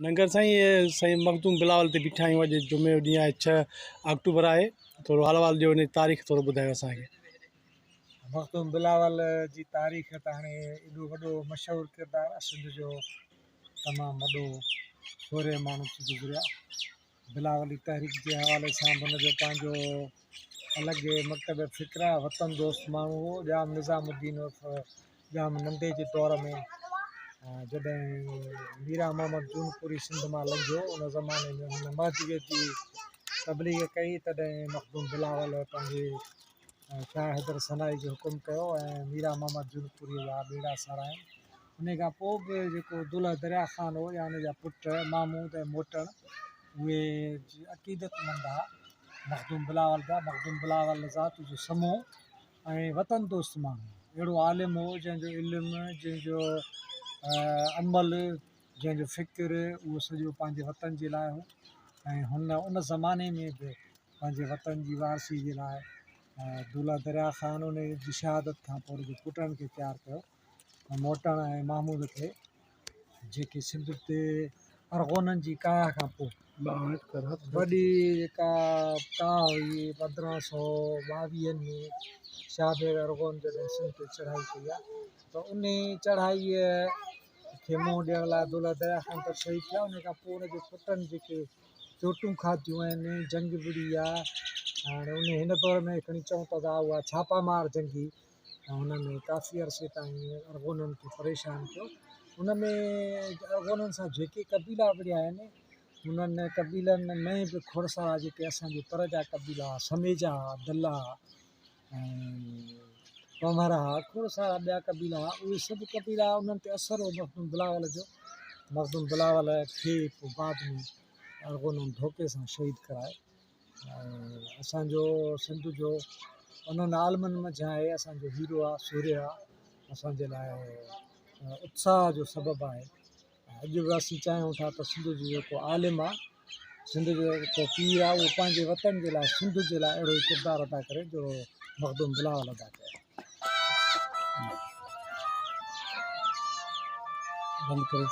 लंगर साईं साईं मखदूम बिलावल ते बीठा आहियूं। अॼु जुमे जो ॾींहुं आहे, 6 अक्टूबर आहे। थोरो हाल ॾियो, हिन तारीख़ थोरो ॿुधायो असांखे। मखदूम बिलावल जी तारीख़ त हाणे एॾो वॾो मशहूरु किरदारु आहे, सिंध जो तमामु वॾो छोरे माण्हू थी गुज़रिया। बिलावली तहरीक जे हवाले सां हुनजो पंहिंजो अलॻि मकतब फ़िक्र आहे। वतन दोस्त माण्हू हो। जाम निज़ामुद्दीन जाम नंढे जे दौर में जॾहिं मीरा मोहम्मद जूनपुरी सिंध मां लंघियो, उन ज़माने में हुन महदीअ जी तबलीग कई। तॾहिं मखदूम बिलावल पंहिंजे शाह हैदर सनाई जो हुकुम कयो ऐं मीरा मोहम्मद जूनपुरी जा ॿेड़ा साराया। उन खां पोइ बि जेको दुल्ह दरिया ख़ान हो या हुनजा पुट महमूद ऐं मोटण, उहे अक़ीदतमंद हुआ मखदूम बिलावल जा। मखदूम बिलावल ज़ात जो समूह ऐं वतन दोस्त माण्हू, अहिड़ो आलिम हो जंहिंजो इल्मु, जंहिंजो अमल, जंहिंजो फ़िक्र, उहो सॼो पंहिंजे वतन जे लाइ हो। ऐं हुन उन ज़माने में बि पंहिंजे वतन जी वारसी जे लाइ दुल्हा दरिया ख़ान उन जी शहादत खां पोइ उनजे पुटनि खे तयारु कयो, मोटण ऐं महमूद खे, जेके सिंध ते अरगोननि जी काया खां पोइ वॾी जेका काह हुई 1522 में शाह बेग अरगोन जॾहिं सिंध ते चढ़ाई कई आहे, त उन चढ़ाईअ खे मुंहुं ॾियण लाइ दुल्हा दरिया ख़ान त शहीद थिया। उन खां पोइ उनजे पुटनि जेके चोटूं खाधियूं आहिनि, जंग विड़ी आहे। हाणे उन हिन दौर में खणी चऊं त उहा छापामार जंगी, ऐं हुन में काफ़ी अरसे ताईं अरगोननि खे परेशान कयो। हुन में अरगोननि सां जेके कबीला विढ़िया आहिनि, उन्हनि कबीलनि में बि खोड़सारा जेके असांजे पर जा कबीला, समेजा, दल्ला ऐं पमरा, खोड़सारा ॿिया कबीला, उहे सभु कबीला उन्हनि ते असरु हो मखदूम बिलावल जो। मखदूम बिलावल खे पोइ बाद में अरगोननि धोखे सां शहीद कराए। असांजो सिंध जो उन्हनि आलमनि मंझि आहे, असांजो हीरो आहे, सूर्य आहे, असांजे लाइ उत्साह जो सबबु आहे। अॼु बि असीं चाहियूं था त सिंध जो जेको आलिम आहे, सिंध जो जेको पीर आहे, उहो पंहिंजे वतन जे लाइ, सिंध जे लाइ अहिड़ो ई किरदारु अदा करे जो मखदूम बिलावल अदा कयो। बंदि करो।